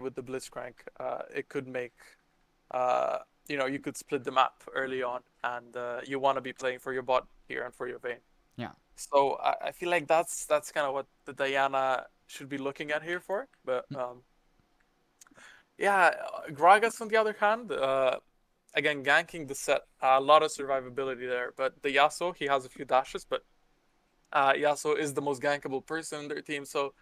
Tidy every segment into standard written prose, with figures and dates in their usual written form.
with the Blitzcrank, it could make uh, you could split the map early on, and you want to be playing for your bot here and for your Vayne. Yeah. So I feel like that's kind of what the Diana should be looking at here for. But Mm. yeah, Gragas on the other hand, again ganking the set, a lot of survivability there. But the Yasuo, he has a few dashes, but Yasuo is the most gankable person in their team, so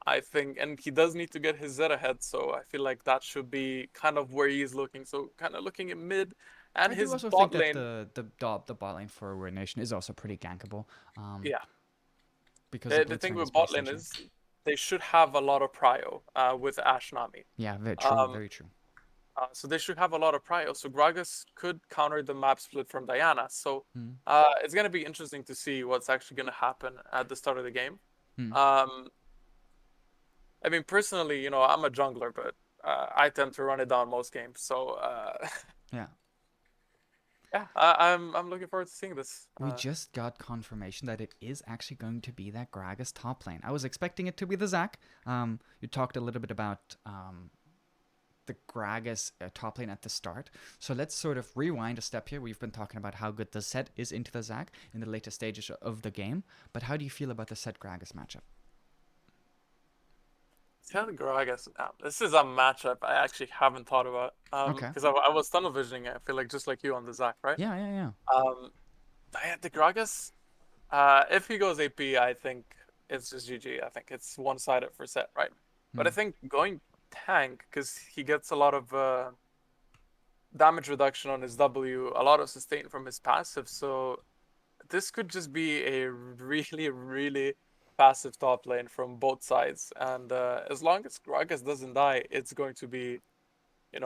I think, and he does need to get his Z ahead, so I feel like that should be kind of where he's looking. So kind of looking at mid and I do his also think bot that lane. the bot lane for RUIANTION is also pretty gankable, um, Yeah, because the the thing Blitzcrank is with pretty bot lane stingy. is they should have a lot of prio with Ashe Nami. Yeah, very true, Um, very true. so they should have a lot of prio. So Gragas could counter the map split from Diana. So Mm. it's gonna be interesting to see what's actually gonna happen at the start of the game. Mm. Um, I mean, personally, I'm a jungler, but I tend to run it down most games. So Yeah. yeah, I'm looking forward to seeing this. We just got confirmation that it is actually going to be that Gragas top lane. I was expecting it to be the Zac. You talked a little bit about the Gragas top lane at the start. So let's sort of rewind a step here. We've been talking about how good the set is into the Zac in the later stages of the game. But how do you feel about the set Gragas matchup? Telegram, I guess. This is a matchup I actually haven't thought about. Okay. Because I was tunnel visioning it. I feel like just like you on the Zac, right? Yeah, yeah, yeah. Um, the Gragas, if he goes AP, I think it's just GG. I think it's one-sided for set, right? But I Hmm. think going tank, because he gets a lot of damage reduction on his W, a lot of sustain from his passive. So this could just be a really, really passive top lane from both sides. And as long as Gragas doesn't die, it's going to be, it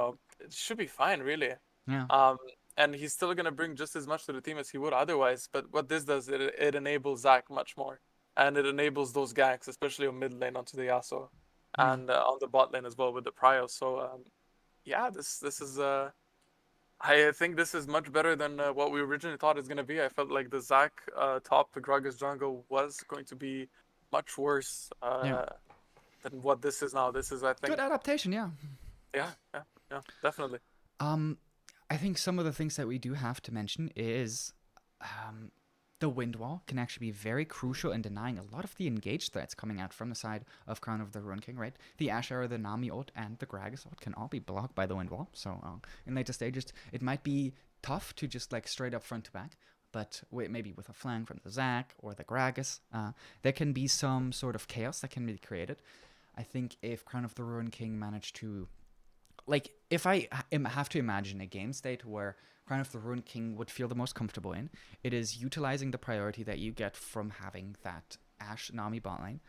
should be fine, really. Yeah. Um, and he's still going to bring just as much to the team as he would otherwise. But what this does, it enables Zac much more. And it enables those ganks, especially on mid lane onto the Yasuo. Yeah. And on the bot lane as well with the Prio. So, yeah, this is I think this is much better than what we originally thought it's going to be. I felt like the Zac top Gragas jungle was going to be much worse Yeah. than what this is now. This is, I Good think, adaptation, yeah. yeah, yeah, yeah, definitely. Um, I think some of the things that we do have to mention is um, the wind wall can actually be very crucial in denying a lot of the engaged threats coming out from the side of Crown of the Ruin King, right? The Ashe Arrow, the Nami ult, and the Gragas ult can all be blocked by the wind wall. So in later stages, it might be tough to just like straight up front to back. But maybe with a flank from the Zac or the Gragas, there can be some sort of chaos that can be created. I think if Crown of the Ruin King managed to like if I have to imagine a game state where Crown of the Ruined King would feel the most comfortable in, it is utilizing the priority that you get from having that Ashe Nami bot lane,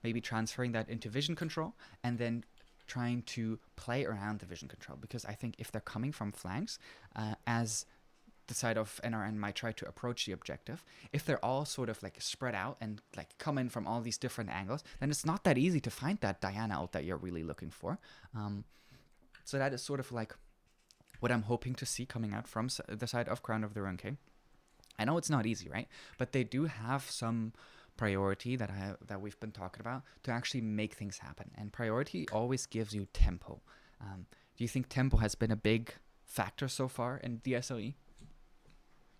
maybe transferring that into vision control, and then trying to play around the vision control. Because I think if they're coming from flanks, as the side of NRN might try to approach the objective, if they're all sort of like spread out and like come in from all these different angles, then it's not that easy to find that Diana out that you're really looking for. So that is sort of like what I'm hoping to see coming out from the side of Crown of the Ruin King. I know it's not easy, right? But they do have some priority that we've been talking about to actually make things happen. And priority always gives you tempo. Do you think tempo has been a big factor so far in the SLE?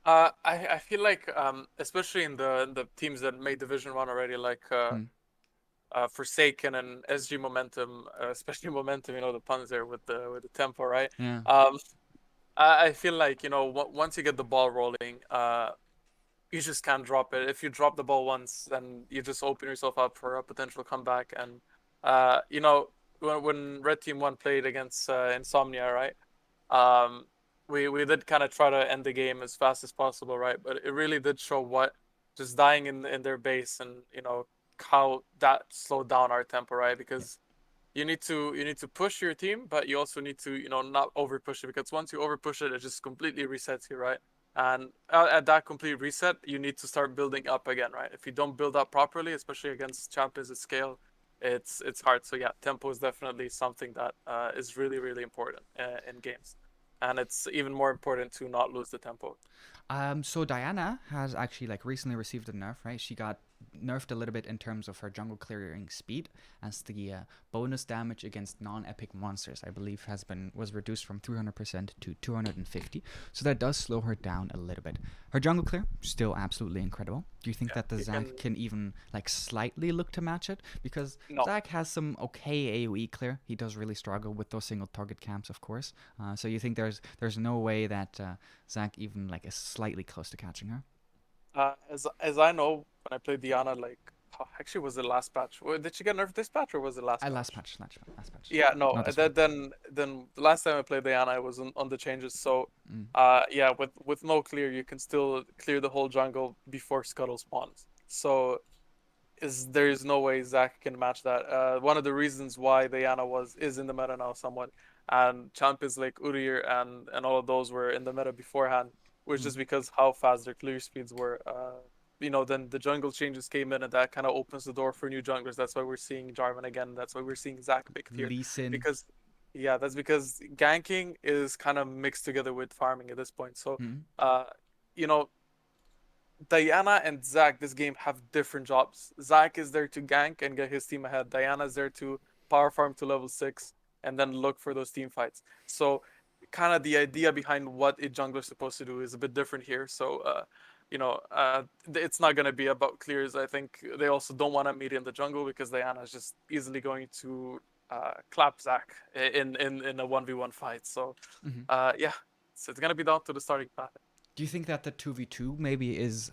I feel like especially in the teams that made Division One already, like Hmm. Forsaken and SG Momentum, especially Momentum, the puns there with the tempo, right? Yeah. Um, I feel like once you get the ball rolling, you just can't drop it. If you drop the ball once, then you just open yourself up for a potential comeback. And when Red Team One played against Insomnia, right? Um, we did kind of try to end the game as fast as possible, right? But it really did show what just dying in their base and how that slowed down our tempo, right? Yeah. Because you need to push your team, but you also need to not over push it, because once you over push it, it just completely resets you, right? And at that complete reset, you need to start building up again, right? If you don't build up properly, especially against champions at scale, it's hard. So yeah, tempo is definitely something that is really really important in games, and it's even more important to not lose the tempo. So Diana has actually like recently received a nerf, right? She got nerfed a little bit in terms of her jungle clearing speed, as the bonus damage against non-epic monsters, I believe, was reduced from 300% to 250. So that does slow her down a little bit. Her jungle clear still absolutely incredible. Do you think Yeah, that the you Zac can even like slightly look to match it? Because no. Zac has some okay AoE clear. He does really struggle with those single target camps, of course. So you think there's no way that Zac even like is slightly close to catching her? As I know, when I played Diana, like actually was the last patch. Did she get nerfed this patch or was it last Last patch? patch, last patch. Yeah, no. Not this one. Then the last time I played Diana, I was on the changes. So, Mm. yeah, with no clear, you can still clear the whole jungle before Scuttle spawns. So there is no way Zac can match that. One of the reasons why Diana is in the meta now somewhat, and champions like Udyr and all of those were in the meta beforehand, was Mm. just because how fast their clear speeds were. Then the jungle changes came in, and that kind of opens the door for new junglers. That's why we're seeing Jarvan again. That's why we're seeing Zac picked here, Lee Sin. because yeah, that's because ganking is kind of mixed together with farming at this point. So, Mm. uh, you know, Diana and Zac this game have different jobs. Zac is there to gank and get his team ahead. Diana is there to power farm to level 6 and then look for those team fights. So kind of the idea behind what a jungler is supposed to do is a bit different here. So it's not going to be about clears. I think they also don't want to meet in the jungle because Diana is just easily going to clap Zac in a 1v1 fight. So Mm-hmm. yeah, so it's going to be down to the starting path. Do you think that the 2v2 maybe is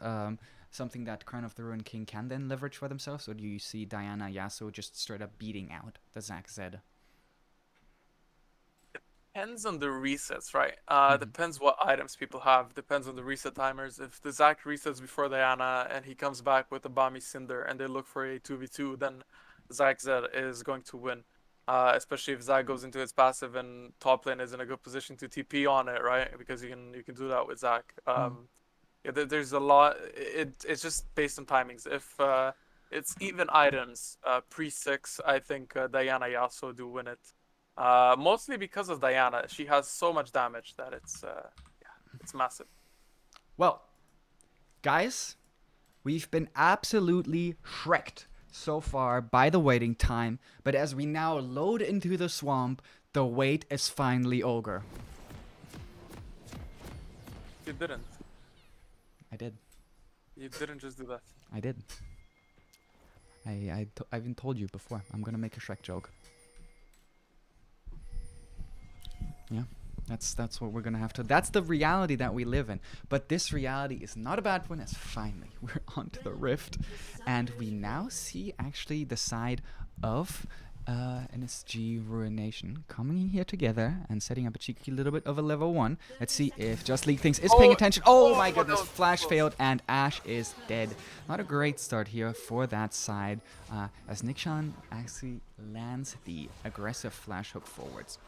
something that Crown of the Ruined King can then leverage for themselves, or do you see Diana Yasuo just straight up beating out the Zac Zed? Depends on the resets, right? Mm-hmm. Depends what items people have. Depends on the reset timers. If the Zac resets before Diana and he comes back with a Bami Cinder and they look for a 2v2, then Zac Z is going to win. Especially if Zac goes into his passive and top lane is in a good position to TP on it, right? Because you can do that with Zac. Mm. Yeah, there's a lot. It's just based on timings. If it's even items, pre 6, I think Diana Yasuo do win it. Mostly because of Diana. She has so much damage that it's massive. Well, guys, we've been absolutely shreked so far by the waiting time, but as we now load into the swamp, the wait is finally over. You didn't. I did. You didn't just do that. I did. I even told you before. I'm gonna make a Shrek joke. Yeah, that's what we're gonna have to. That's the reality that we live in. But this reality is not a bad one. As finally we're onto the rift, and we now see actually the side of NSG Ruination coming in here together and setting up a cheeky little bit of a level 1. Let's see if Just League Things is paying attention. Oh my goodness, Flash failed and Ashe is dead. Not a great start here for that side, as Nikshan actually lands the aggressive flash hook forwards.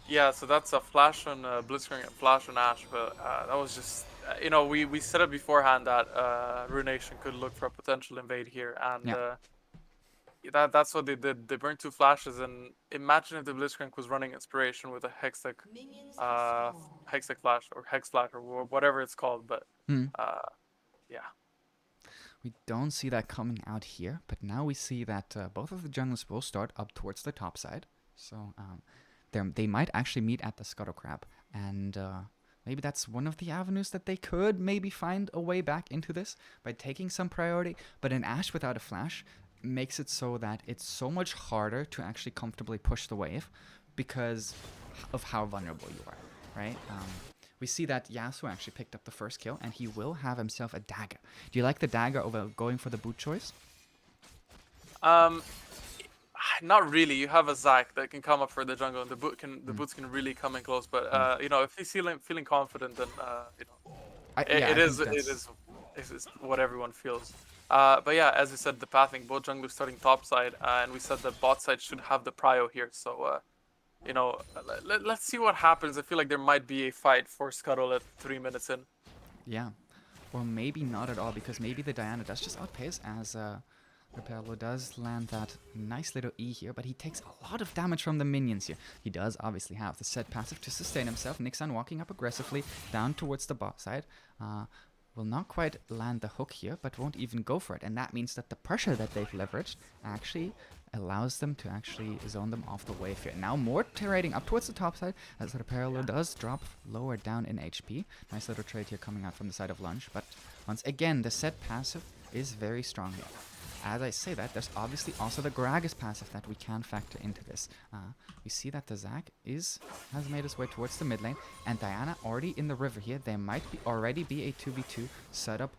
Yeah, so that's a flash on Blitzcrank and flash on Ashe, but that was just we said it beforehand that Ruination could look for a potential invade here, and Yeah. that's what they did. They burned 2 flashes, and imagine if the Blitzcrank was running Inspiration with a Hextech flash or Hex flash or whatever it's called, but Hmm. yeah. We don't see that coming out here, but now we see that both of the junglers will start up towards the top side. So they might actually meet at the Scuttle Crab, and maybe that's one of the avenues that they could maybe find a way back into this by taking some priority. But an Ashe without a flash makes it so that it's so much harder to actually comfortably push the wave because of how vulnerable you are, right? We see that Yasuo actually picked up the first kill, and he will have himself a dagger. Do you like the dagger over going for the boot choice? Not really. You have a Zac that can come up for the jungle, and the boots can really come in close. But if he's feeling confident, then I think it that's... is it's what everyone feels. But yeah, as you said, the pathing, both junglers starting top side, and we said that bot side should have the prio here. So let's see what happens. I feel like there might be a fight for Scuttle at 3 minutes in. Yeah. Or maybe not at all, because maybe the Diana does just outpace, as Repello does land that nice little E here, but he takes a lot of damage from the minions here. He does obviously have the set passive to sustain himself. Nixon walking up aggressively down towards the bot side. will not quite land the hook here, but won't even go for it. And that means that the pressure that they've leveraged actually allows them to actually zone them off the wave here. Now more trading up towards the top side, as the parallel does drop lower down in HP. Nice little trade here coming out from the side of Lunge, but once again, the set passive is very strong here. As I say that, there's obviously also the Gragas passive that we can factor into this. We see that the Zac has made his way towards the mid lane, and Diana already in the river here. There might already be a 2v2 setup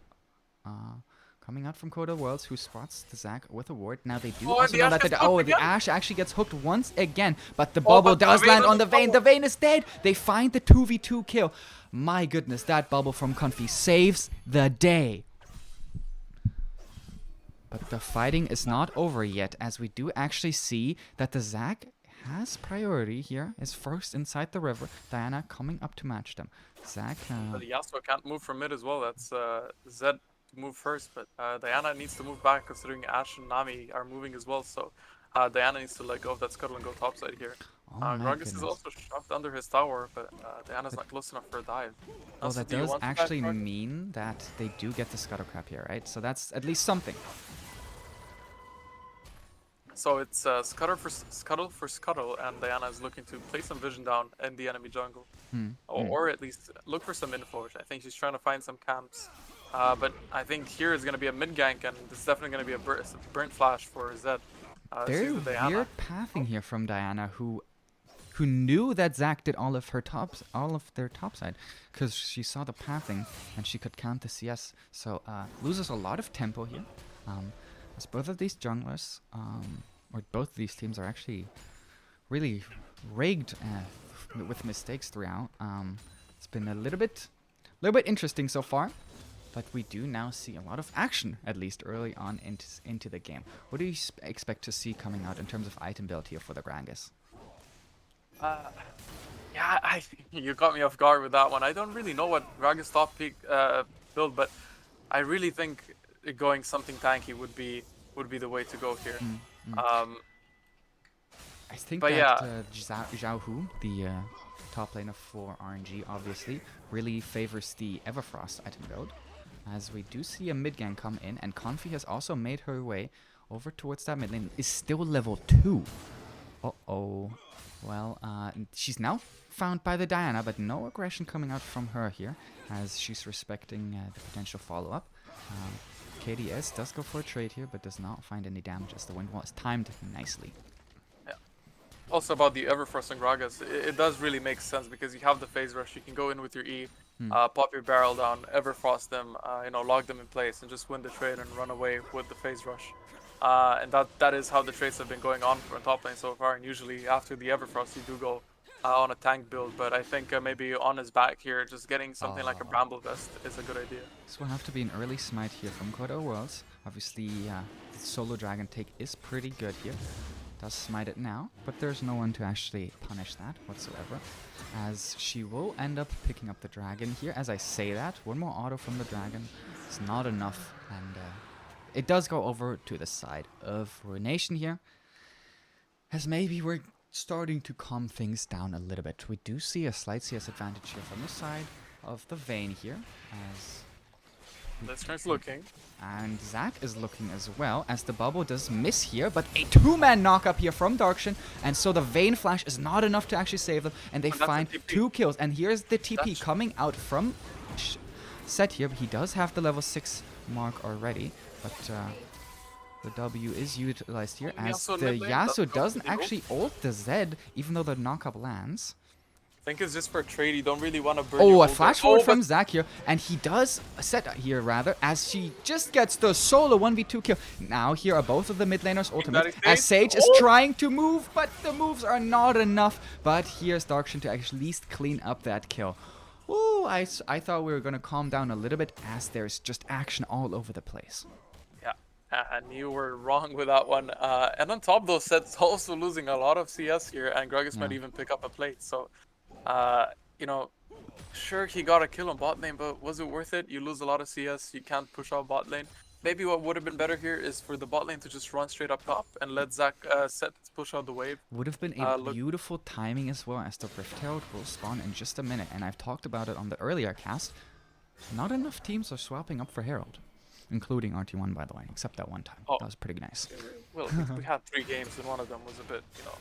coming out from Coda Worlds, who spots the Zac with a ward. Now they do also know that the Ashe actually gets hooked once again, but the bubble does land on the Vayne. The Vayne is dead. They find the 2v2 kill. My goodness, that bubble from Comfy saves the day. But the fighting is not over yet, as we do actually see that the Zac has priority here, is first inside the river. Diana coming up to match them. Zac... But Yasuo can't move from mid as well. That's Zed to move first, but Diana needs to move back considering Ashe and Nami are moving as well. So Diana needs to let go of that scuttle and go topside here. Gragas is also shoved under his tower, but Diana's not close enough for a dive. Well, that does actually mean that they do get the scuttle crab here, right? So that's at least something. So it's scuttle for scuttle, and Diana is looking to place some vision down in the enemy jungle, or at least look for some info. I think she's trying to find some camps, but I think here is going to be a mid gank, and this is definitely going to be a burnt flash for Zed. Very weird pathing here from Diana, who knew that Zac did all of their topside, because she saw the pathing and she could count the CS. So loses a lot of tempo here. As both of these junglers, or both of these teams, are actually really rigged with mistakes throughout. It's been a little bit interesting so far, but we do now see a lot of action, at least early on into the game. What do you expect to see coming out in terms of item build here for the Gragas? Yeah, you caught me off guard with that one. I don't really know what Gragas top peak build, but I really think going something tanky would be the way to go here. I think that Zhao Hu, the top laner for RNG, obviously really favors the Everfrost item build, as we do see a mid gank come in, and Confi has also made her way over towards that mid lane. Is still level 2. Well, she's now found by the Diana, but no aggression coming out from her here, as she's respecting the potential follow-up. KDS does go for a trade here, but does not find any damage, as the wind wall is timed nicely. Yeah. Also about the Everfrost and Gragas, it does really make sense, because you have the phase rush. You can go in with your E, pop your barrel down, Everfrost them, log them in place, and just win the trade and run away with the phase rush. And that is how the trades have been going on for top lane so far. And usually after the Everfrost, you do go on a tank build, but I think maybe on his back here, just getting something like a Bramble Vest is a good idea. This will have to be an early smite here from Coda Worlds. Obviously, the solo dragon take is pretty good here. Does smite it now, but there's no one to actually punish that whatsoever, as she will end up picking up the dragon here. As I say that, one more auto from the dragon is not enough, and it does go over to the side of Ruination here, as maybe we're starting to calm things down a little bit. We do see a slight CS advantage here from the side of the Vayne here, as Listener's looking. And Zac is looking as well, as the bubble does miss here, but a 2-man knock-up here from Darkshin, and so the Vayne flash is not enough to actually save them, and they find 2 kills. And here's the TP coming out from Set here. He does have the level 6 mark already, but the W is utilized here, as the Yasuo doesn't actually ult the Zed, even though the knock-up lands. I think it's just for trade. You don't really want to burn. A flash forward from Zac here, and he does Set here rather, as she just gets the solo 1v2 kill. Now here are both of the mid laners ultimate, as Sage is trying to move, but the moves are not enough. But here's Darkshin to at least clean up that kill. Ooh, I thought we were gonna calm down a little bit, as there's just action all over the place. And you were wrong with that one. And on top, those Set's also losing a lot of CS here, and Gragas might even pick up a plate. So, sure, he got a kill on bot lane, but was it worth it? You lose a lot of CS, you can't push out bot lane. Maybe what would have been better here is for the bot lane to just run straight up top and let Zac Set push out the wave. Would have been a beautiful timing as well, as the Rift Herald will spawn in just a minute. And I've talked about it on the earlier cast. Not enough teams are swapping up for Herald, including RT1, by the way, except that one time. Oh, That was pretty nice. well, we had 3 games, and one of them was a bit, you know.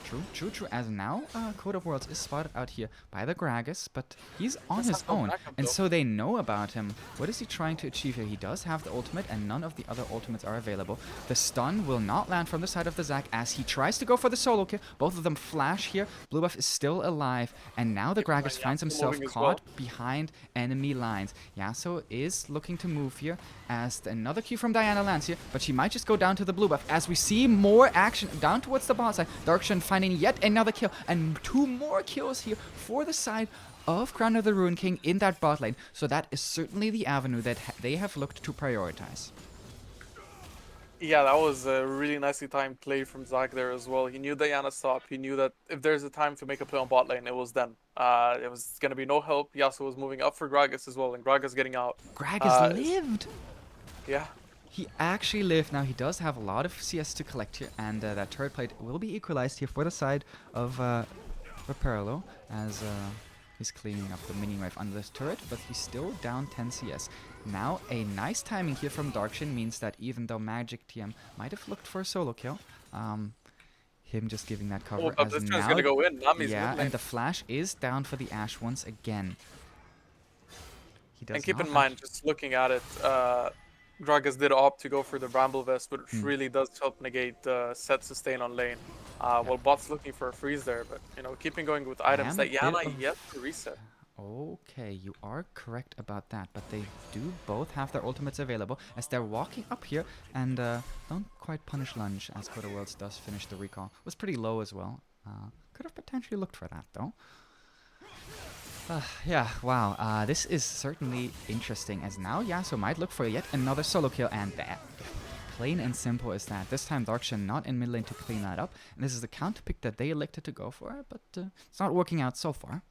True, true, true. As now, Code of Worlds is spotted out here by the Gragas, but he's on That's his not no own, backup, and though. so they know about him. What is he trying to achieve here? He does have the ultimate, and none of the other ultimates are available. The stun will not land from the side of the Zac as he tries to go for the solo kill. Both of them flash here. Blue buff is still alive, and now the Gragas finds himself moving as caught well. behind enemy lines. Yasuo is looking to move here as another Q from Diana lands here, but she might just go down to the blue buff as we see more action down towards the bot side. Darkshan finding yet another kill and 2 more kills here for the side of Crown of the Ruin King in that bot lane. So that is certainly the avenue that they have looked to prioritize. Yeah, that was a really nicely timed play from Zac there as well. He knew Diana stop. He knew that if there's a time to make a play on bot lane, it was then. It was going to be no help. Yasuo was moving up for Gragas as well, and Gragas getting out. Gragas lived! Yeah. He actually lived. Now, he does have a lot of CS to collect here, and that turret plate will be equalized here for the side of Reperlo as he's cleaning up the minion wave under this turret, but he's still down 10 CS. Now, a nice timing here from Darkshin means that even though Magic TM might have looked for a solo kill, him just giving that cover Oh, but as this now, turn's going to go in. Nami's yeah, mid lane. and the flash is down for the Ashe once again. He does And keep not in mind, just looking at it, Gragas did opt to go for the Bramble Vest, which really does help negate set sustain on lane. Well, bot's looking for a freeze there, but you know, keeping going with items that Yana yet to reset. Okay, you are correct about that, but they do both have their ultimates available as they're walking up here and don't quite punish lunge as Code of Worlds does finish the recall. Was pretty low as well. Could have potentially looked for that though. Yeah, wow, this is certainly interesting as now Yasuo might look for yet another solo kill, and that plain and simple is that. This time Darkshan not in mid lane to clean that up, and this is the counter pick that they elected to go for, but it's not working out so far.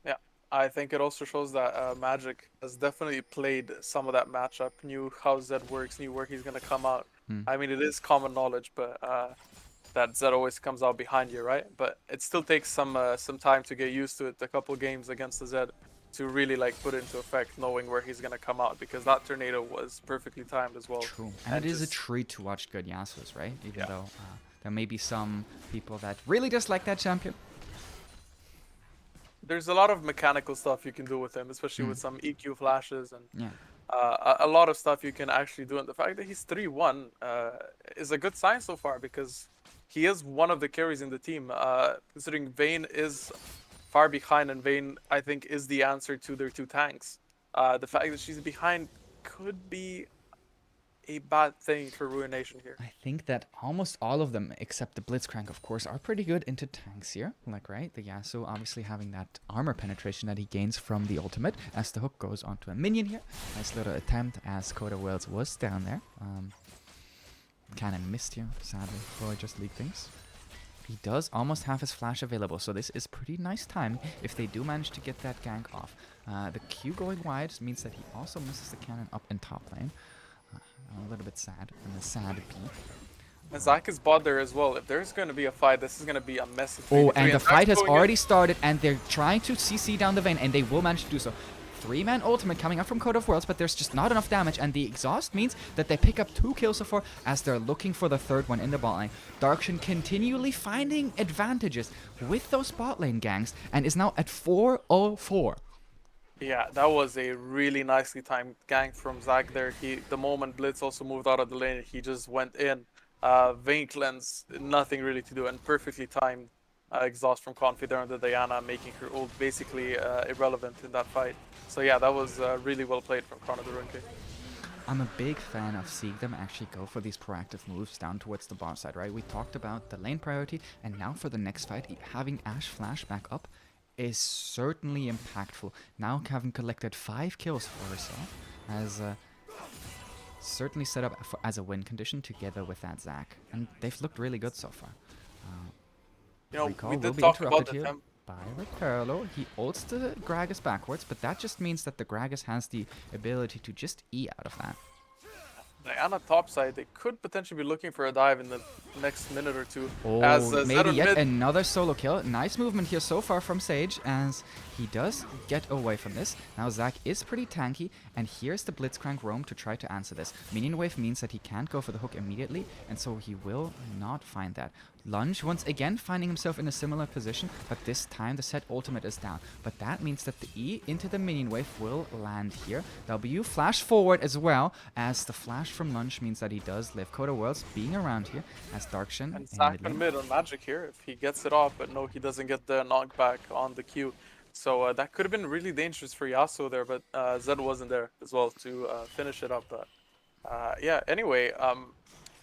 Yeah, I think it also shows that Magic has definitely played some of that matchup, knew how Zed works, knew where he's going to come out. I mean, it is common knowledge, but that Zed always comes out behind you, right? But it still takes some time to get used to it. A couple games against the Zed to really like put it into effect, knowing where he's gonna come out, because that tornado was perfectly timed as well. True, and it is a treat to watch good Yasuos, right? Even though there may be some people that really dislike that champion. There's a lot of mechanical stuff you can do with him, especially with some EQ flashes and Yeah. a lot of stuff you can actually do. And the fact that he's 3-1 is a good sign so far, because he is one of the carries in the team. Considering Vayne is far behind, and Vayne, I think, is the answer to their 2 tanks. The fact that she's behind could be a bad thing for Ruination here. I think that almost all of them, except the Blitzcrank, of course, are pretty good into tanks here. Like, right? The Yasuo obviously having that armor penetration that he gains from the ultimate as the hook goes onto a minion here. Nice little attempt as Code of Worlds was down there. Kind of missed here, sadly, before I just leaked things. He does almost have his flash available, so this is pretty nice time if they do manage to get that gank off. The Q going wide means that he also misses the cannon up in top lane. A little bit sad, and a sad B. And Zac is bot there as well. If there's going to be a fight, this is going to be a messy 3v3. Oh, and the fight has already in. started, and they're trying to CC down the Vayne, and they will manage to do so. 3-man ultimate coming up from Code of Worlds, but there's just not enough damage, and the exhaust means that they pick up 2 kills so far as they're looking for the 3rd one in the bot lane. Darkshan continually finding advantages with those bot lane ganks, and is now at 404. Yeah, that was a really nicely timed gank from Zac there. The moment Blitz also moved out of the lane, he just went in. Vayne cleanse, nothing really to do, and perfectly timed exhaust from Confi there on the Diana, making her ult basically irrelevant in that fight. So yeah, that was really well played from Crown of the Ruin King. I'm a big fan of seeing them actually go for these proactive moves down towards the bot side, right? We talked about the lane priority, and now for the next fight, having Ashe flash back up is certainly impactful. Now having collected 5 kills for herself has certainly set up as a win condition together with that Zac. And they've looked really good so far. You know, Recall we will did be talk about interrupted the here temp. by Reperlo. He ults the Gragas backwards, but that just means that the Gragas has the ability to just E out of that. Diana topside, they could potentially be looking for a dive in the next minute or two. As Oh, Zed maybe on yet mid, another solo kill. Nice movement here so far from Sage as he does get away from this. Now Zac is pretty tanky, and here's the Blitzcrank roam to try to answer this. Minion wave means that he can't go for the hook immediately, and so he will not find that. Lunge once again finding himself in a similar position, but this time the set ultimate is down. But that means that the E into the minion wave will land here. W flash forward as well, as the flash from Lunge means that he does live. Coda Worlds being around here as Darkshin and in Zac mid on lane. mid on Magic here, if he gets it off, but no, he doesn't get the knockback on the Q. So that could have been really dangerous for Yasuo there, but Zed wasn't there as well to finish it up. But yeah, anyway,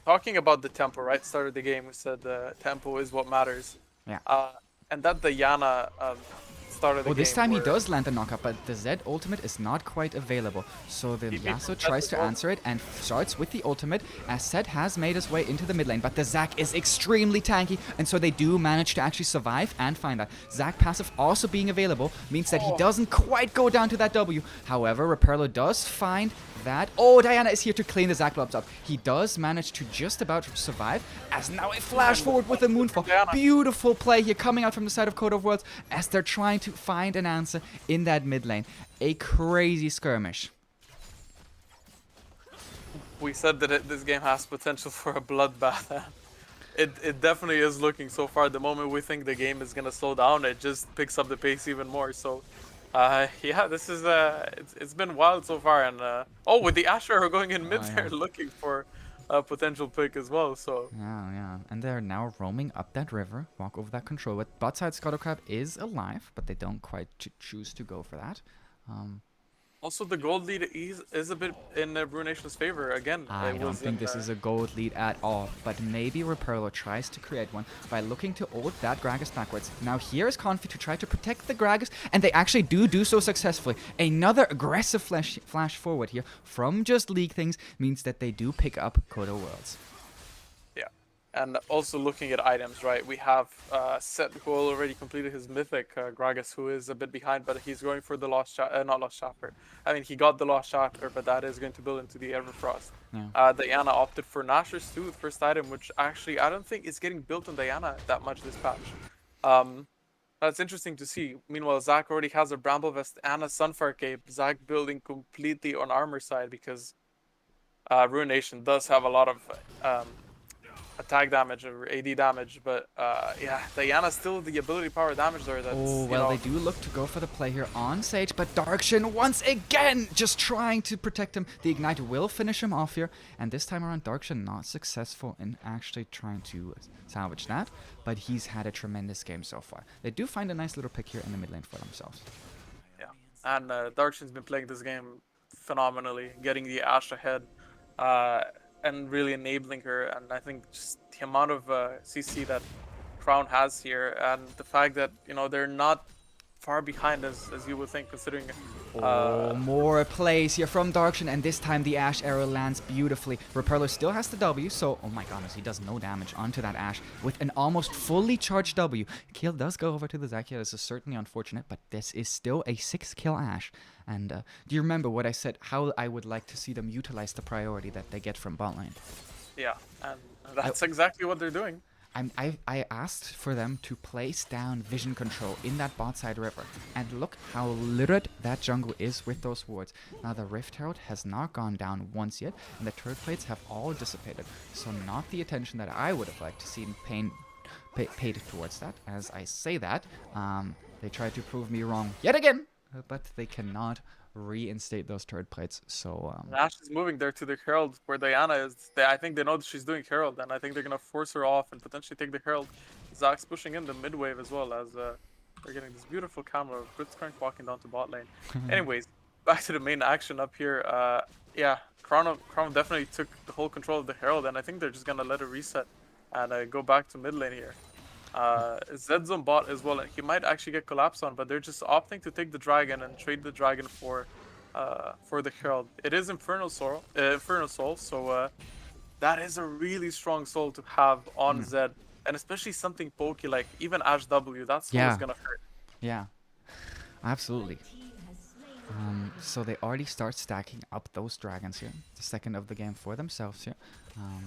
talking about the tempo, right? Start of the game, we said tempo is what matters. Yeah. Uh, and that Diana start of the Oh, this game time he where does land the knockup, but the Z ultimate is not quite available. So the he beat Yasuo Zed tries as to well. answer it and starts with the ultimate, as Zed has made his way into the mid lane, but the Zac is extremely tanky, and so they do manage to actually survive and find that. Zac passive also being available means that he Oh. doesn't quite go down to that W. However, Raperlo does find that. Oh, Diana is here to clean the Zac blobs up. He does manage to just about survive, as now a flash forward with a Moonfall. Diana. Beautiful play here coming out from the side of Code of Worlds as they're trying to find an answer in that mid lane. A crazy skirmish. We said that this game has potential for a bloodbath. It definitely is looking so far. The moment we think the game is gonna slow down, it just picks up the pace even more. So, yeah, this is it's been wild so far. And oh, with the Asher going in mid Oh, there, yeah. looking for a potential pick as well. So Yeah, yeah. And they're now roaming up that river, walk over that control. But bot side Scuttlecrab is alive, but they don't quite choose to go for that. also the gold lead is a bit in Ruination's favor again. I It don't was in think this is a gold lead at all, but maybe Raperlo tries to create one by looking to ult that Gragas backwards. Now here's Confi to try to protect the Gragas, and they actually do so successfully. Another aggressive flash forward here from Just League Things means that they do pick up Coda Worlds. yeah. And also looking at items, right? We have Set who already completed his mythic, Gragas, who is a bit behind, but he's going for the not lost chapter. I mean, he got the lost chapter, but that is going to build into the Everfrost. Yeah. Diana opted for Nashor's Tooth, first item, which actually I don't think is getting built on Diana that much this patch. That's interesting to see. Meanwhile, Zac already has a Bramble Vest and a Sunfire Cape. Zac building completely on armor side because Ruination does have a lot of attack damage or AD damage, but yeah, Diana still the ability power damage there. That's Oh, well, they do look to go for the play here on Sage, but Darkshin once again just trying to protect him. The Ignite will finish him off here, and this time around Darkshin not successful in actually trying to salvage that, but he's had a tremendous game so far. They do find a nice little pick here in the mid lane for themselves. Yeah, and Darkshin's been playing this game phenomenally, getting the Ashe ahead, and really enabling her. And I think just the amount of CC that Crown has here, and the fact that they're not far behind as you would think, considering. Oh, more plays here from Darkshin, and this time the Ashe arrow lands beautifully. Raperlo still has the W, so oh my goodness, he does no damage onto that Ashe with an almost fully charged W. Kill does go over to the Zakia. This is certainly unfortunate, but this is still a 6-kill Ashe. And do you remember what I said, how I would like to see them utilize the priority that they get from bot lane? Yeah, and that's exactly what they're doing. I asked for them to place down vision control in that bot side river, and look how littered that jungle is with those wards. Now the Rift Herald has not gone down once yet, and the turret plates have all dissipated, so not the attention that I would have liked to see paid towards that. As I say that, they try to prove me wrong yet again, but they cannot reinstate those turret plates. So Ashe is moving there to the Herald where Diana is. I think they know that she's doing Herald, and I think they're gonna force her off and potentially take the Herald. Zac's pushing in the mid wave as well, as we're getting this beautiful camera of Blitzcrank walking down to bot lane. Anyways, back to the main action up here. Yeah, Crown definitely took the whole control of the Herald, and I think they're just gonna let it reset and go back to mid lane here. Zed's on bot as well, and he might actually get collapsed on, but they're just opting to take the dragon and trade the dragon for the Herald. It is Infernal Soul, so that is a really strong soul to have on Zed, and especially something pokey like even Ash W. That soul is gonna hurt. yeah, absolutely. So they already start stacking up those dragons here. The second of the game for themselves here. Um,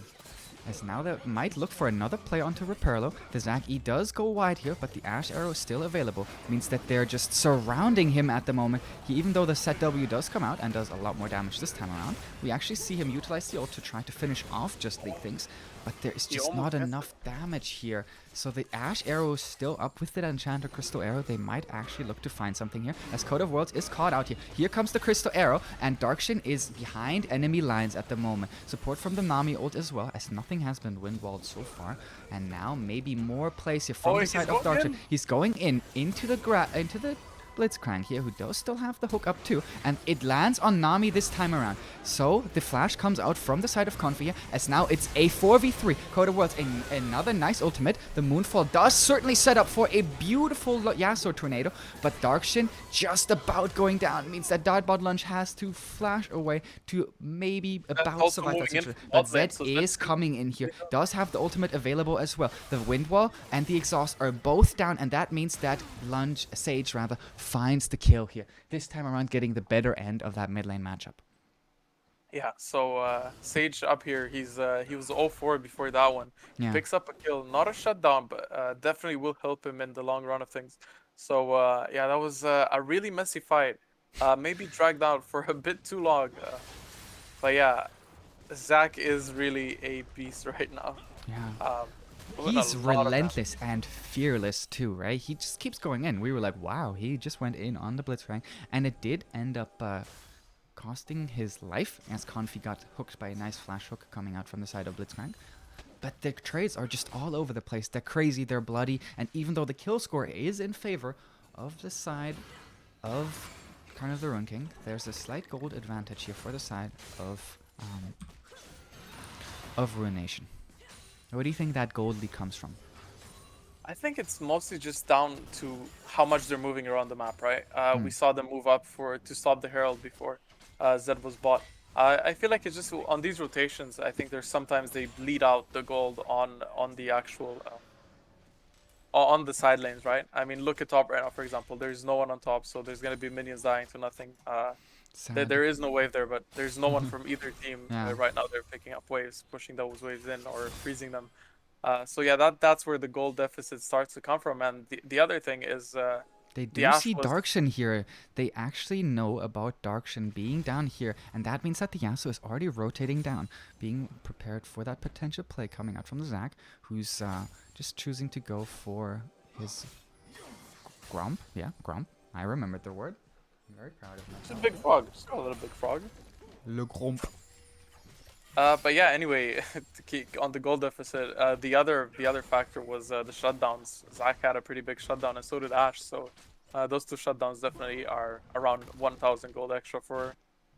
as now they might look for another play onto Reperlo. The Zac E does go wide here, but the Ash Arrow is still available. Means that they're just surrounding him at the moment. Even though the set W does come out and does a lot more damage this time around, we actually see him utilize the ult to try to finish off Just League things. But there is He just almost not gets enough damage here. So the Ash Arrow is still up with the Enchanter Crystal Arrow. They might actually look to find something here, as Code of Worlds is caught out here. Here comes the Crystal Arrow, and Darkshin is behind enemy lines at the moment. Support from the Nami ult as well, as nothing has been windwalled so far. And now maybe more plays here from Oh, the he's side of going Darkshin. in. He's going into the Blitzcrank here, who does still have the hook up too, and it lands on Nami this time around. So the flash comes out from the side of Confi here, as now it's a 4v3. Code of Worlds, another nice ultimate. The Moonfall does certainly set up for a beautiful Yasuo tornado, but Darkshin just about going down. Means that Dartbot Lunge has to flash away to maybe about also survive that moving in situation. from But bot lane, Zed so is Zed's coming in here, does have the ultimate available as well. The Windwall and the Exhaust are both down, and that means that Sage rather, finds the kill here. This time around getting the better end of that mid lane matchup. Yeah, so Sage up here, he was 0-4 before that one. Yeah. Picks up a kill, not a shutdown, but definitely will help him in the long run of things. So yeah, that was a really messy fight. Maybe dragged out for a bit too long. But yeah, Zac is really a beast right now. Yeah. Doing a He's lot of damage. relentless and fearless too, right? He just keeps going in. We were like, wow, he just went in on the Blitzcrank, and it did end up costing his life, as Confi got hooked by a nice flash hook coming out from the side of Blitzcrank. But the trades are just all over the place. They're crazy, they're bloody, and even though the kill score is in favor of the side of Crown of the Ruin King, there's a slight gold advantage here for the side of Ruination. Where do you think that gold lead comes from? I think it's mostly just down to how much they're moving around the map, right? We saw them move up to stop the Herald before Zed was bought. I feel like it's just on these rotations. I think there's sometimes they bleed out the gold on the actual on the side lanes, right? I mean, look at top right now, for example. There's no one on top, so there's gonna be minions dying to nothing. Sad. There is no wave there, but there's no one from either team Yeah. right now. They're picking up waves, pushing those waves in, or freezing them. So yeah, that's where the goal deficit starts to come from. And the other thing is They the do Ash see was Darkshin here. They actually know about Darkshin being down here, and that means that the Yasuo is already rotating down, being prepared for that potential play coming out from the Zac, who's just choosing to go for his Grump. Yeah, Grump. I remembered the word. I'm very proud of it's a myself. big frog. Just call it a big frog. Le Grump. But yeah, anyway, to keep on the goal deficit, the other factor was the shutdowns. Zac had a pretty big shutdown, and so did Ash. So those two shutdowns definitely are around 1,000 gold extra for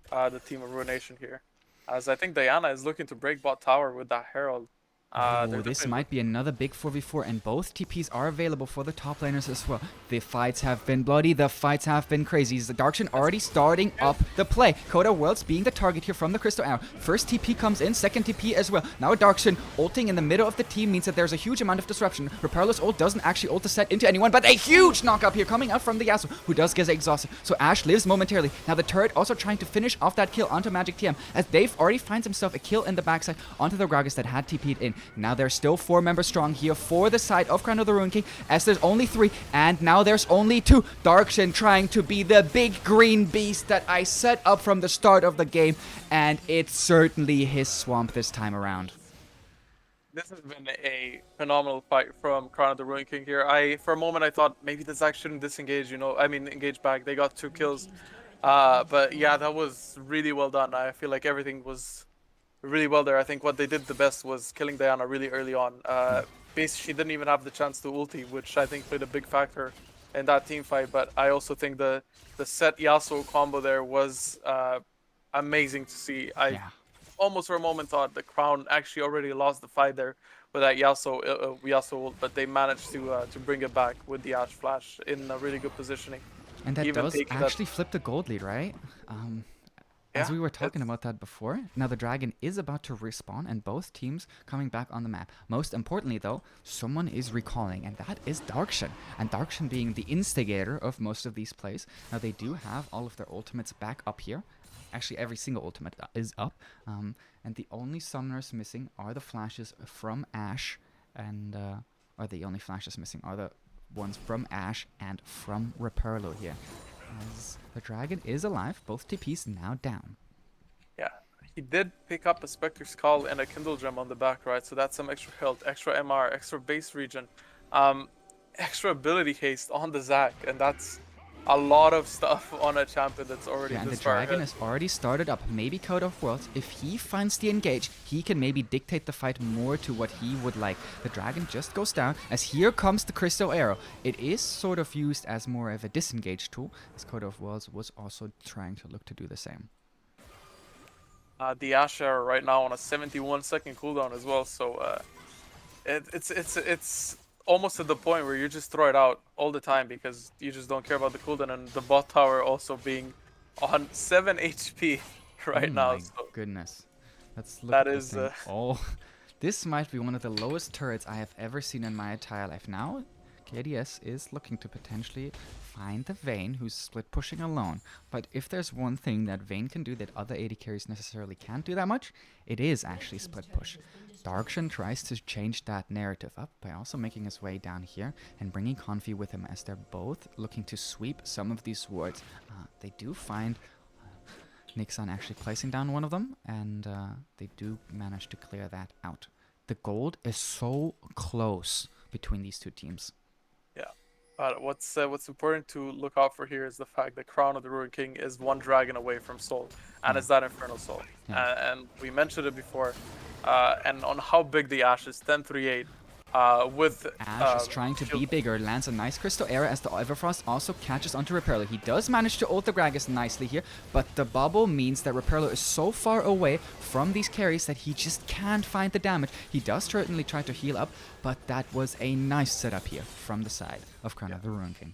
the team of Ruination here. As I think Diana is looking to break bot tower with that Herald. Oh, They're this definitely might be another big 4v4, and both TPs are available for the top laners as well. The fights have been bloody, the fights have been crazy. The Darkshin already starting up the play. Coda Worlds being the target here from the Crystal Arrow. First TP comes in, second TP as well. Now Darkshin ulting in the middle of the team means that there's a huge amount of disruption. Reperlo's ult doesn't actually ult the set into anyone, but a huge knock up here coming out from the Yasuo, who does get exhausted. So Ash lives momentarily. Now the turret also trying to finish off that kill onto Magic TM, as Dave already finds himself a kill in the backside onto the Gragas that had TP'd in. Now there's still 4 members strong here for the side of Crown of the Ruin King, as there's only 3, and now there's only 2. Darkshin trying to be the big green beast that I set up from the start of the game, and it's certainly his swamp this time around. This has been a phenomenal fight from Crown of the Ruin King here. For a moment, I thought maybe the Zac shouldn't disengage, I mean, engage back. They got 2 kills. But yeah, that was really well done. I feel like everything was really well there. I think what they did the best was killing Diana really early on. Basically, she didn't even have the chance to ulti, which I think played a big factor in that team fight. But I also think the set Yasuo combo there was amazing to see. I almost for a moment thought the Crown actually already lost the fight there with that Yasuo ult, but they managed to bring it back with the Ash Flash in a really good positioning. And that Even does taking actually flip the gold lead, right? As Yeah, we were talking it's about that before, now the dragon is about to respawn and both teams coming back on the map. Most importantly, though, someone is recalling, and that is Darkshin. And Darkshin being the instigator of most of these plays. Now they do have all of their ultimates back up here. Actually, every single ultimate is up. And the only summoners missing are the flashes from Ashe, and or the only flashes missing are the ones from Ashe and from Reperlo here. As the dragon is alive, both TPs now down. yeah. He did pick up a Spectre Skull and a Kindle Gem on the back, right? So that's some extra health, extra MR, extra base region, um, extra ability haste on the Zac, and that's a lot of stuff on a champion that's already Yeah, and the this far dragon ahead. has already started up. Maybe Code of Worlds. If he finds the engage, he can maybe dictate the fight more to what he would like. The dragon just goes down as here comes the Crystal Arrow. It is sort of used as more of a disengage tool, as Code of Worlds was also trying to look to do the same. The Ashe are right now on a 71-second cooldown as well, so it's almost at the point where you just throw it out all the time because you just don't care about the cooldown, and the bot tower also being on 7 HP Oh right now. my So goodness. Let's look that at this is thing. Oh, this might be one of the lowest turrets I have ever seen in my entire life. Now, KDS is looking to potentially find the Vayne, who's split pushing alone. But if there's one thing that Vayne can do that other AD carries necessarily can't do that much, it is actually split push. Darkshin tries to change that narrative up by also making his way down here and bringing Confi with him as they're both looking to sweep some of these wards. They do find Nixon actually placing down one of them, and they do manage to clear that out. The gold is so close between these two teams. yeah. But what's important to look out for here is the fact that Crown of the Ruined King is one dragon away from Soul, and Yeah, it's that Infernal Soul. yeah. And we mentioned it before, and on how big the Ashe is, 1038, with Ash is trying to be shield. bigger, lands a nice Crystal Era as the Everfrost also catches onto Reperlo. He does manage to ult the Gragas nicely here, but the bubble means that Reperlo is so far away from these carries that he just can't find the damage. He does certainly try to heal up, but that was a nice setup here from the side of Crown of the Ruined King.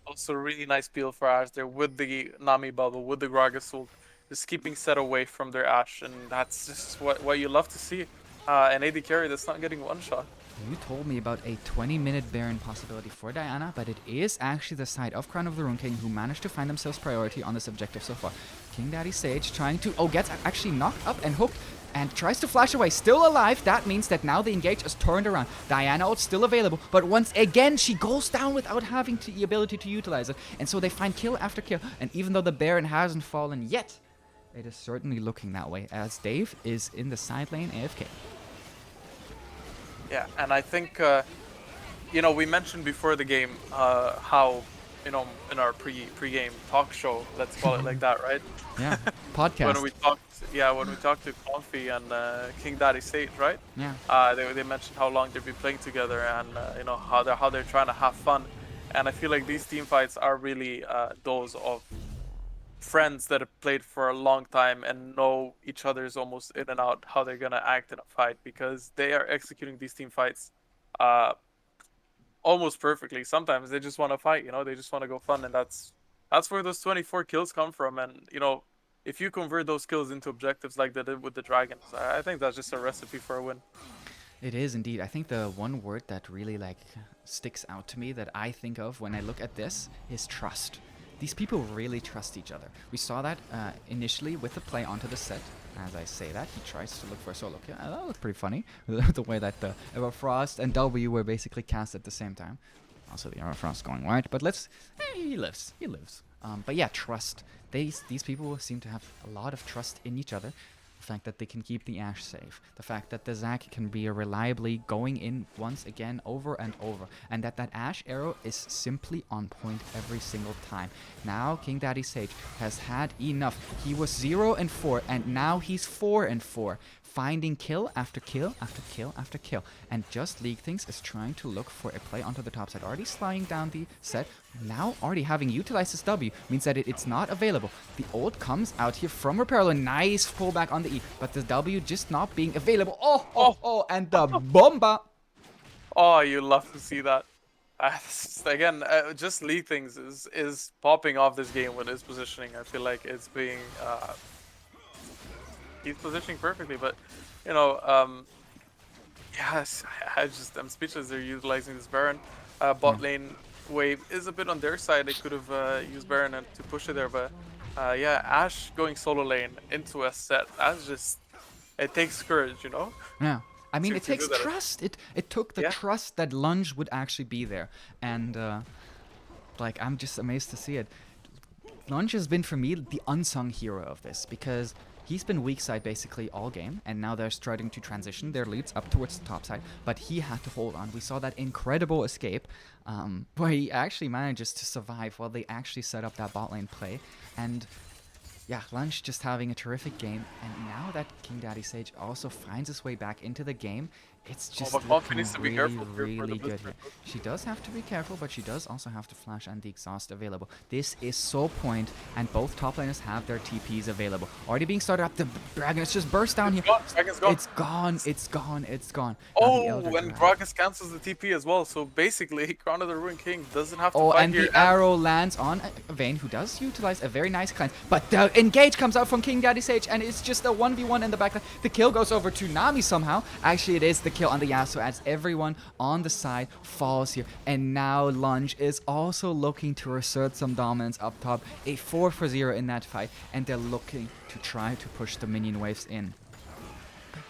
Also, really nice peel for Ashe there with the Nami bubble, with the Gragas ult, just keeping set away from their Ashe, and that's just what you love to see. An AD carry that's not getting one shot. You told me about a 20-minute Baron possibility for Diana, but it is actually the side of Crown of the Ruined King who managed to find themselves priority on this objective so far. King Daddy Sage trying to... Oh, gets actually knocked up and hooked and tries to flash away. Still alive. That means that now the engage is turned around. Diana ult still available, but once again she goes down without having the ability to utilize it. And so they find kill after kill. And even though the Baron hasn't fallen yet, it is certainly looking that way as Dave is in the side lane AFK. Yeah, and I think, we mentioned before the game how, in our pre-game talk show, let's call it like that, right? Yeah, podcast. when we talked to Confi and King Daddy Sage, right? Yeah. They mentioned how long they've been playing together and how they're trying to have fun, and I feel like these team fights are really those of friends that have played for a long time and know each other's almost in and out how they're gonna act in a fight because they are executing these team fights uh almost perfectly. Sometimes they just want to fight, they just want to go fun, and that's where those 24 kills come from. And if you convert those kills into objectives like they did with the dragons, I think that's just a recipe for a win. It is indeed. I think the one word that really sticks out to me that I think of when I look at this is trust. These people really trust each other. We saw that initially with the play onto the set. As I say that, he tries to look for a solo kill. That looked pretty funny. The way that the Everfrost and W were basically cast at the same time. Also the Everfrost going wide, but he lives. He lives. But yeah, trust. These people seem to have a lot of trust in each other. The fact that they can keep the Ashe safe, the fact that the Zac can be reliably going in once again over and over, and that Ashe arrow is simply on point every single time. Now King Daddy Sage has had enough. He was 0 and 4, and now he's 4 and 4. Finding kill after kill after kill after kill. And Just League Things is trying to look for a play onto the top side. Already slowing down the set. Now already having utilized his W means that it's not available. The ult comes out here from Reperlo. Nice pullback on the E. But the W just not being available. Oh, and the bomba. Oh, you love to see that. Again, Just League Things is popping off this game with his positioning. I feel like it's being he's positioning perfectly, but yes, I'm speechless. They're utilizing this Baron. Yeah. Bot lane wave is a bit on their side. They could have used Baron to push it there, but yeah, Ashe going solo lane into a set. That's just it takes courage, Yeah. I mean, it to takes do that. trust. It took the Yeah, trust that Lunge would actually be there, and like I'm just amazed to see it. Lunge has been for me the unsung hero of this because he's been weak side basically all game, and now they're starting to transition their leads up towards the top side. But he had to hold on. We saw that incredible escape where he actually manages to survive while they actually set up that bot lane play, and yeah, Lunch just having a terrific game, and now that King Daddy Sage also finds his way back into the game, it's oh, just but Confi looking needs to be really, careful here for the really good Blitzcrank. here. She does have to be careful, but she does also have the flash and the exhaust available. This is so point, and both top laners have their TPs available. Already being started up, the dragon has just burst down It's here. gone. Dragon's gone. It's gone, it's gone, it's gone. Now the Elder Oh, and Dragon. Gragas cancels the TP as well. So basically, Crown of the Ruined King doesn't have to Oh, fight and here. the arrow lands on Vayne, who does utilize a very nice cleanse. But the engage comes out from King Daddy Sage, and it's just a 1v1 in the backline. The kill goes over to Nami somehow. Actually, it is the kill on the Yasuo as everyone on the side falls here. And now Lunge is also looking to assert some dominance up top. A 4-for-0 in that fight, and they're looking to try to push the minion waves in.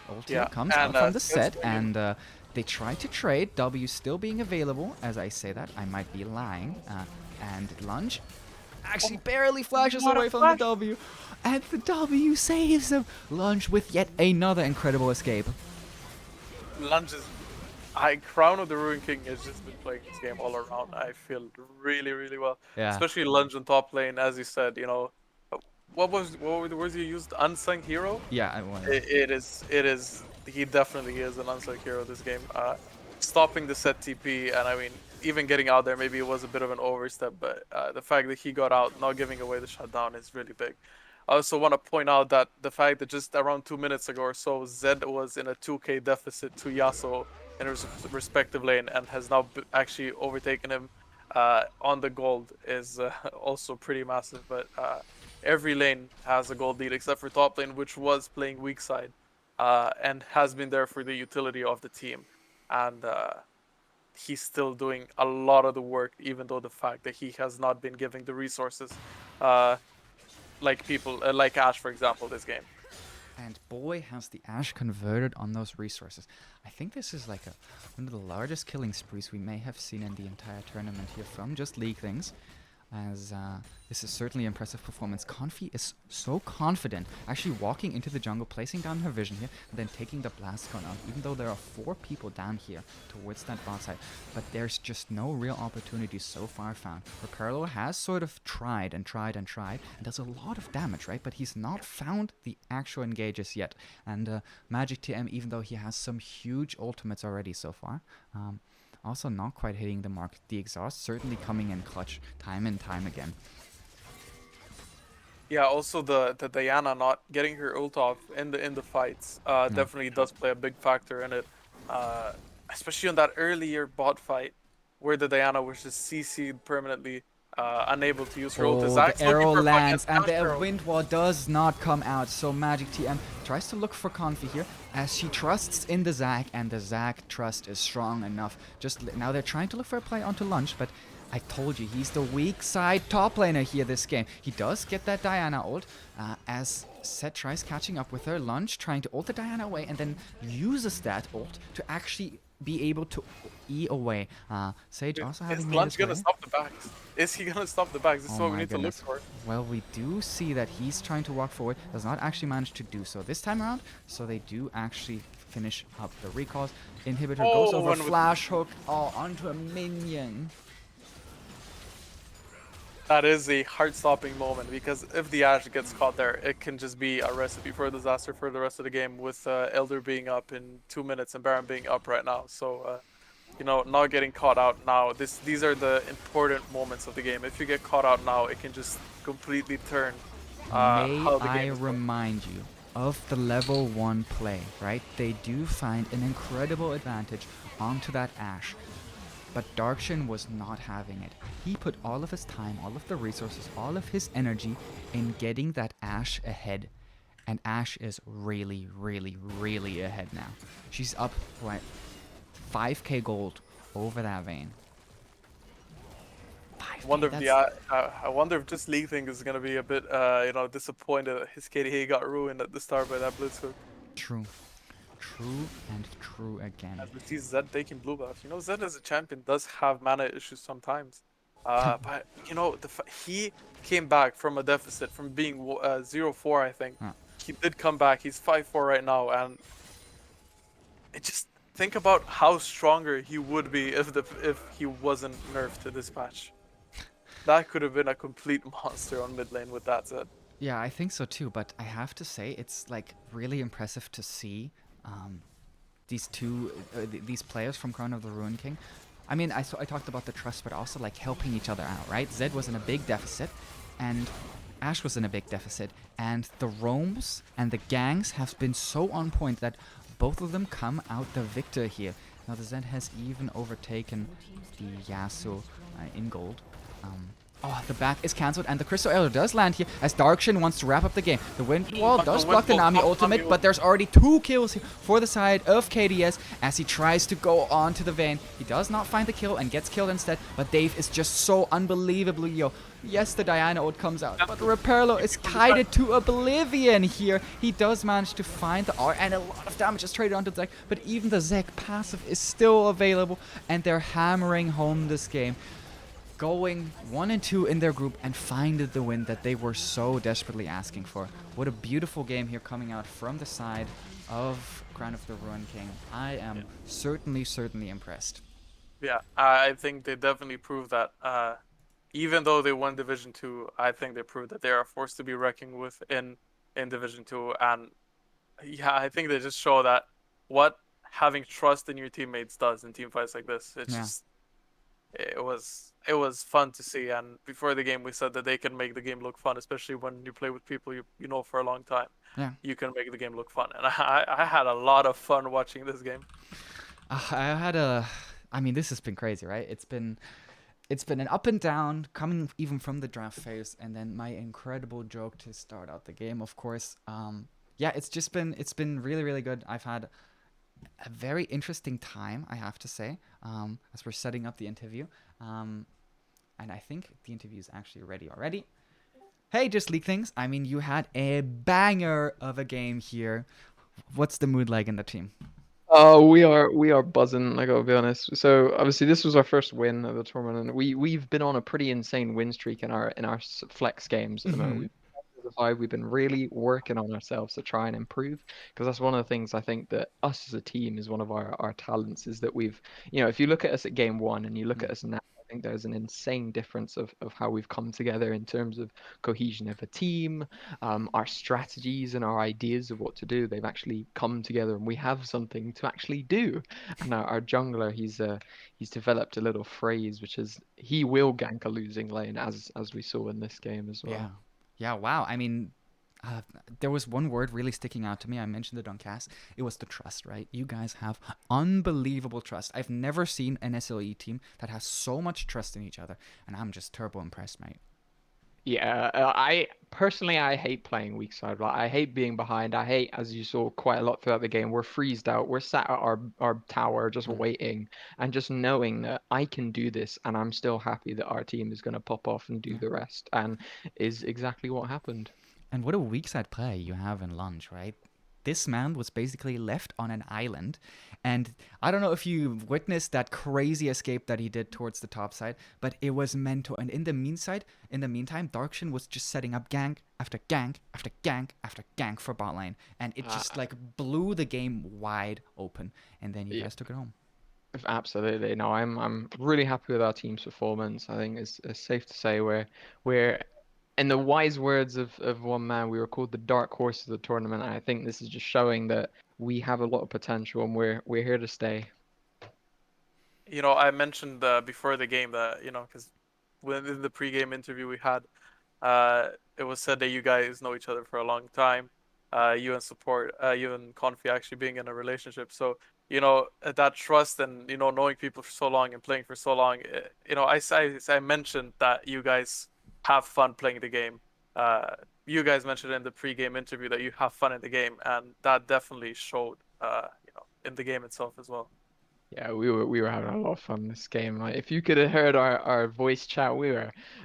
Ult here Yeah, comes and out from the Skill's set, minion. and they try to trade. W still being available. As I say that, I might be lying. And Lunge actually barely flashes What a away from the flash. W. And the W saves him. Lunge with yet another incredible escape. Lunges. Crown of the Ruined King has just been playing this game all around. I feel really, really well. Yeah. Especially Lunge on top lane, as you said. What were the words you used? Unsung hero? Yeah, I want It is. He definitely is an unsung hero this game. Stopping the set TP, and I mean, even getting out there, maybe it was a bit of an overstep, but the fact that he got out, not giving away the shutdown, is really big. I also want to point out that the fact that just around 2 minutes ago or so, Zed was in a 2k deficit to Yasuo in his respective lane and has now actually overtaken him on the gold is also pretty massive. But every lane has a gold lead except for top lane, which was playing weak side and has been there for the utility of the team. And he's still doing a lot of the work, even though the fact that he has not been giving the resources uh, like people, like Ash, for example, this game. And boy, has the Ashe converted on those resources. I think this is like one of the largest killing sprees we may have seen in the entire tournament here from just League things. As this is certainly impressive performance. Confi is so confident, actually walking into the jungle, placing down her vision here, and then taking the blast cone out, even though there are 4 people down here towards that bot side. But there's just no real opportunity so far found. Ricardo has sort of tried and tried and tried, and does a lot of damage, right? But he's not found the actual engages yet. And Magic TM, even though he has some huge ultimates already so far, also not quite hitting the mark. The exhaust certainly coming in clutch time and time again. Yeah, also the Diana not getting her ult off in the fights Yeah. definitely does play a big factor in it. Especially on that earlier bot fight where the Diana was just CC'd permanently, unable to use her ult. Oh, Zach's the looking arrow for a fight lands and Dash the arrow. wind wall does not come out. So Magic TM tries to look for Confi here as she trusts in the Zac, and the Zac trust is strong enough. Now they're trying to look for a play onto Lunch, but I told you, he's the weak side top laner here this game. He does get that Diana ult as Set tries catching up with her. Lunch trying to ult the Diana away and then uses that ult to actually be able to E away. Sage also Is having made Lunch his gonna way. stop the backs? Is he gonna stop the backs? This is Oh what we my need to look goodness. for. Well, we do see that he's trying to walk forward, does not actually manage to do so this time around, so they do actually finish up the recalls. Inhibitor goes Oh, over and with flash hook, onto a minion. that is a heart-stopping moment because if the Ashe gets caught there, it can just be a recipe for a disaster for the rest of the game. With Elder being up in 2 minutes and Baron being up right now, so not getting caught out now. These are the important moments of the game. If you get caught out now, it can just completely turn May how the I game is going. remind you of the level 1 play, right? They do find an incredible advantage onto that Ashe. But Darkshin was not having it. He put all of his time, all of the resources, all of his energy in getting that Ashe ahead. and Ash is really, really, really ahead now. She's up what 5k gold over that Vayne. 5k. Wonder if the That's I wonder if just League thing is gonna be a bit disappointed that his KDA got ruined at the start by that Blitzhook. true, true, and true again. As we see Zed taking blue buff. Zed as a champion does have mana issues sometimes. But he came back from a deficit from being 0-4, I think. Huh. He did come back. He's 5-4 right now, and it just think about how stronger he would be if he wasn't nerfed to this patch. That could have been a complete monster on mid lane with that Zed. Yeah, I think so too. But I have to say, it's like really impressive to see these these players from Crown of the Ruin King. I mean, I talked about the trust, but also like helping each other out, right? Zed was in a big deficit, and Ash was in a big deficit, and the roams and the gangs have been so on point that both of them come out the victor here. Now the Zed has even overtaken the Yasuo in gold. Oh, the back is cancelled, and the Crystal Elder does land here as Darkshin wants to wrap up the game. The wind wall does block the Nami ultimate, but there's already 2 kills here for the side of KDS as he tries to go on to the Vayne. He does not find the kill and gets killed instead, but Dave is just so unbelievably yo. Yes, the Diana ult comes out, but Reperlo is kited to oblivion here. He does manage to find the R, and a lot of damage is traded onto Zek, but even the Zek passive is still available, and they're hammering home this game, going 1 and 2 in their group and finding the win that they were so desperately asking for. What a beautiful game here coming out from the side of Crown of the Ruin King. I am certainly impressed. Yeah, I think they definitely proved that. Even though they won Division 2, I think they proved that they are a force to be reckoned with in Division 2. And yeah, I think they just show that what having trust in your teammates does in team fights like this. It's Yeah. just it was fun to see. And before the game, we said that they can make the game look fun, especially when you play with people you know for a long time. Yeah. You can make the game look fun, and I had a lot of fun watching this game. I mean, this has been crazy, right? It's been an up and down coming even from the draft phase, and then my incredible joke to start out the game, of course. Yeah, it's been really good. I've had a very interesting time, I have to say, as we're setting up the interview. And I think the interview is actually ready already. Hey, Just League Things. I mean, you had a banger of a game here. What's the mood like in the team? Oh, we are buzzing, I gotta be honest. So obviously this was our first win of the tournament, and we've been on a pretty insane win streak in our flex games at the moment. We've been really working on ourselves to try and improve, because that's one of the things I think that us as a team is one of our talents, is that we've, if you look at us at game one and you look at us now, I think there's an insane difference of how we've come together in terms of cohesion of a team, our strategies and our ideas of what to do. They've actually come together, and we have something to actually do. And our jungler, he's developed a little phrase, which is he will gank a losing lane, as we saw in this game as well. Yeah, wow. I mean, there was one word really sticking out to me. I mentioned it on cast. It was the trust, right? You guys have unbelievable trust. I've never seen an SLE team that has so much trust in each other, and I'm just turbo impressed, mate. Yeah, I personally I hate playing weak side. Like, I hate being behind. I hate, as you saw quite a lot throughout the game, we're freezed out. We're sat at our tower just waiting, and just knowing that I can do this, and I'm still happy that our team is going to pop off and do the rest, and is exactly what happened. And what a weak side play you have in Lunge, right? This man was basically left on an island, and I don't know if you witnessed that crazy escape that he did towards the top side, but it was mental. And in the meantime, Darkshin was just setting up gank after gank after gank after gank for bot lane, and it just like blew the game wide open. And then you guys took it home. Absolutely. No, I'm really happy with our team's performance. I think it's safe to say we're in the wise words of one man, we were called the dark horse of the tournament. And I think this is just showing that we have a lot of potential, and we're here to stay. I mentioned before the game that because when in the pre-game interview we had, it was said that you guys know each other for a long time. You and support, you and Confi actually being in a relationship. So that trust and knowing people for so long and playing for so long. I mentioned that you guys have fun playing the game. you guys mentioned in the pre-game interview that you have fun in the game, and that definitely showed, in the game itself as well. Yeah, we were having a lot of fun this game. Like, if you could have heard our voice chat,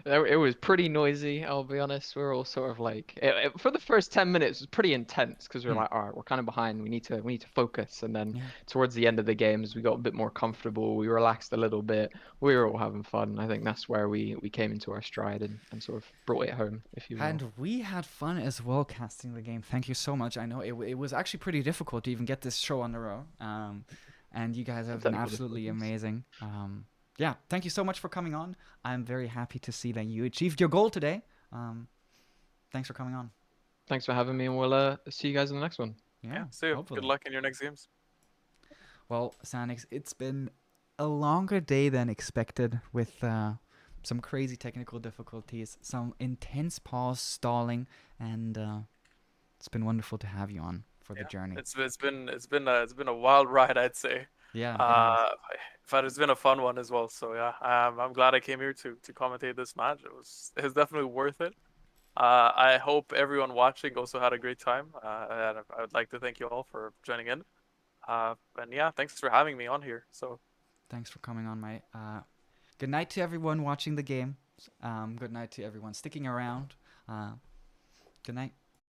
it was pretty noisy. I'll be honest. We were all sort of like for the first 10 minutes, it was pretty intense because we were Hmm. like, all right, we're kind of behind. We need to focus. And then Yeah. towards the end of the games, we got a bit more comfortable. We relaxed a little bit. We were all having fun. I think that's where we came into our stride and sort of brought it home, if you will. And we had fun as well casting the game. Thank you so much. I know it was actually pretty difficult to even get this show on the road. And you guys Some have been technical absolutely difficulties. amazing. Yeah, thank you so much for coming on. I'm very happy to see that you achieved your goal today. Um, thanks for coming on. Thanks for having me, and we'll see you guys in the next one. Yeah, Yeah, see you. Good hopefully. luck in your next games. Well, Sanix, it's been a longer day than expected with some crazy technical difficulties, some intense pause stalling, and it's been wonderful to have you on for the Yeah, journey. it's been a wild ride, I'd say. Yeah, it has. Uh, but it's been a fun one as well. So yeah, I'm glad I came here to commentate this match. It's definitely worth it. I hope everyone watching also had a great time. And I would like to thank you all for joining in. And yeah, thanks for having me on here. So Thanks for coming on, mate. Good night to everyone watching the game. Good night to everyone sticking around. Uh, good night.